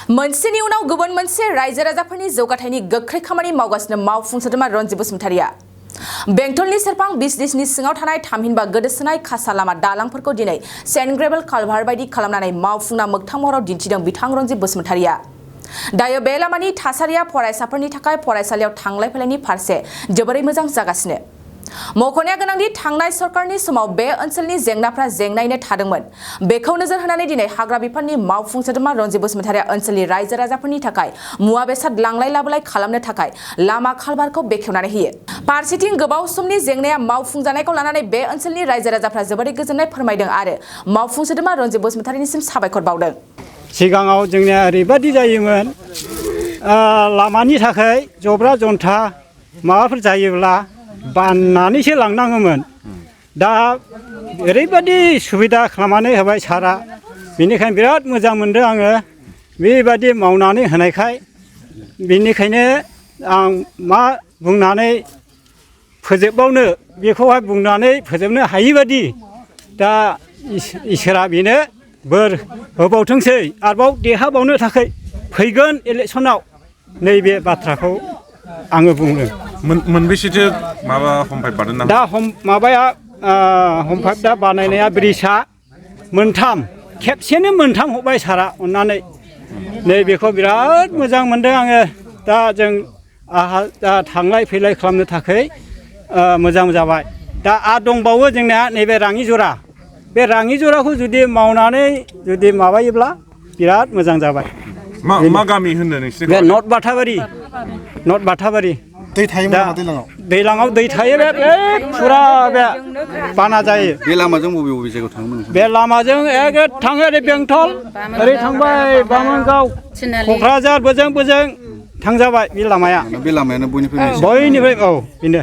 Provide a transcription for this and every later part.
मोनसेनि उनाव गुबुन मोनसे रायजो राजाफोरनि जौगाथायनि गोख्रै खामानि मावगासिनो मावफुं सोद्रोमा रनजित बसुमतारिया बेंटलनि सेरफां बिजनेसनि सिङाव थानाय थामहिनबा गोदोसोनाय खासा लामा दालांफोरखौ दिनै सेन्ट ग्रेभेल कालभार बायदि खालामनानै मावफुंना मोगथां महराव दिन्थिदों बिथां रनजित बसुमतारिया। दायो बे लामानि थासारिया फरायसाफोरनि थाखाय फरायसालियाव थांलाय फैलायनि फारसे जोबोरै मोजां जागासिनो। मख'नाया गोनांदि थांनाय सरकारनि समाव बे ओनसोलनि जेंनाफ्रा जेंनायैनो थादोंमोन। बेखौ नोजोर होनानै दिनै हाग्रा बिफाननि मावफुं सोद्रोमा रनजित बसुमतारिया ओनसोलनि रायजो राजाफोरनि थाखाय मुवा बेसाद लांलाय लाबोलाय खालामनो थाखाय लामा खालभारखौ बेखेवनानै होयो। फारसेथिं गोबाव समनि जेंनाया मावफुंजानायखौ लानानै बे ओनसोलनि रायजो राजाफ्रा जोबोरै गोजोननाय फोरमायदों आरो मावफुं सोद्रोमा रनजित बसुमतारिनिसिम साबायखर बावदों। सिगाङाव जोंनिया ओरैबादि जायोमोन लामानि थाखाय जब्रा जन्था माबाफोर जायोब्ला बाननानैसो लांनाङोमोन। दा ओरैबादि सुबिदा खालामनानै होबाय सारा, बेनिखायनो बिराद मोजां मोनदों आङो बेबादि मावनानै होनायखाय। बेनिखायनो आं मा बुंनानै फोजोबबावनो, बेखौहाय बुंनानै फोजोबनो हायिबादि दा इसोरा बेनो बोर होबावथोंसै, आरोबाव देरहाबावनो थाखाय फैगोन इलेक्सनाव नैबे बाथ्राखौ आङो बुङो। मोनबेसेथो माबा हमफाइप बानायना दा माबाया हमफाइप दा बानायनाया ब्रिजआ मोनथाम, खेबसेनो मोनथाम हरबाय सारा अननानै। नैबेखौ बिराद मोजां मोनदों आङो। दा जों आहा दा थांलाय फैलाय खालामनो थाखाय मोजां जाबाय। दा आरो दंबावो जोंना नैबे राङि जरा, बे राङि जराखौ जुदि मावनानै जुदि माबायोब्ला बिराद मोजां जाबाय। मा गामि होनदों नोंसिनिखौ? बे नर्थ बाथाबारि। दै थायोमोन नामा दैलाङाव? दैलाङाव दै थायो, बे फुरा बे बाना जायो। बे लामाजों बबे जायगायाव थाङोमोन? बे लामाजों थाङो ओरै बेंटल, ओरै थांबाय बामोनगाव, क'क्राझार बोजों थांजाबाय बे लामाया। बे लामायानो बयनिफ्राय औ बेनो।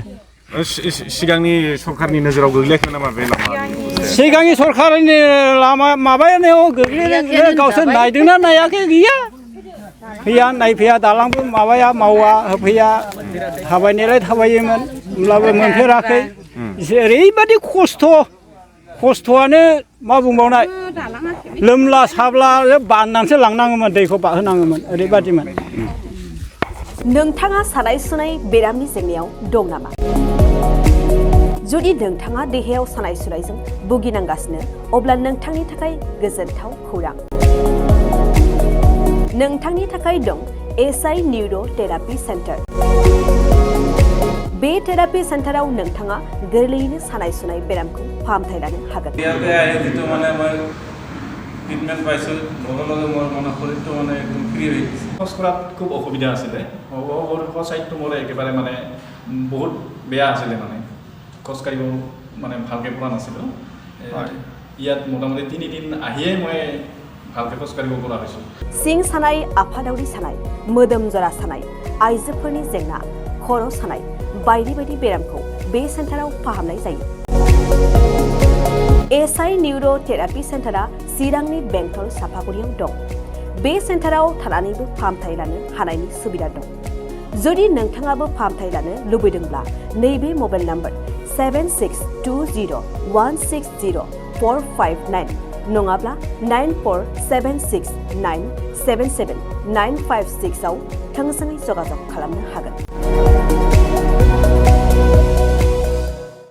सिगांनि सरकारनि नोजोराव गोग्लैयाखै नामा बे लामा? सिगांनि सरकारनि लामा माबायाव गोग्लैदों, गावसोर नायदोंना नायाखै गैया, फैया नायफैया, दालांबो माबाया मावा होफैया। थाबायनायलाय थाबायोमोन होमब्लाबो मोनफेराखै। ओरैबादि खस्थ'आनो मा बुंबावनाय, लोमला साब्ला बाननानैसो लांनाङोमोन, दैखौ बाहोनाङोमोन, ओरैबादिमोन। नोंथाङा सानाय सुनाय बेरामनि जेंनायाव दं नामा? जुदि नोंथाङा देहायाव सानाय सुनायजों भुगिनांगासिनो, अब्ला नोंथांनि थाखाय गोजोनथाव खौरां। नोंथांनि थाखाय दं एसआइ निउर' थेरापि सेन्टार। बे थेरापि सेन्टाराव नोंथाङा गोरलैयैनो सानाय सुनाय बेरामखौ फाहामथाय लानो हागोन। ট্ৰিটমেণ্ট পাইছোঁ, লগে লগে মোৰ মানে শৰীৰটো মানে একদম ফ্ৰী হৈ গৈছে। খোজ কঢ়াত খুব অসুবিধা আছিলে, চাইডটো মোৰ একেবাৰে মানে বহুত বেয়া আছিলে, মানে খোজকাঢ়িব মানে ভালকৈ পৰা নাছিলোঁ। ইয়াত মোটামুটি 3 দিন আহিয়ে মই ভালকৈ খোজকাঢ়িব পৰা হৈছোঁ। सिं सानाय, आफादावरि सानाय, मोदोम जरा सानाय, आइजोफोरनि जेंना, खर' सानाय बायदि बायदि बेरामखौ बे सेन्टाराव फाहामनाय जायो। एसआइ निउर' थेरापि सेन्टारा चिरांनि बेंटल सापागुरियाव दं। बे सेन्टाराव थानानैबो फाहामथाय लानो हानायनि सुबिदा दं। जुदि नोंथाङाबो फाहामथाय लानो लुबैदोंब्ला नैबे मबाइल नाम्बार 7620160459 नङाब्ला 9476977956 आव थोंजोङै जगाजग खालामनो हागोन।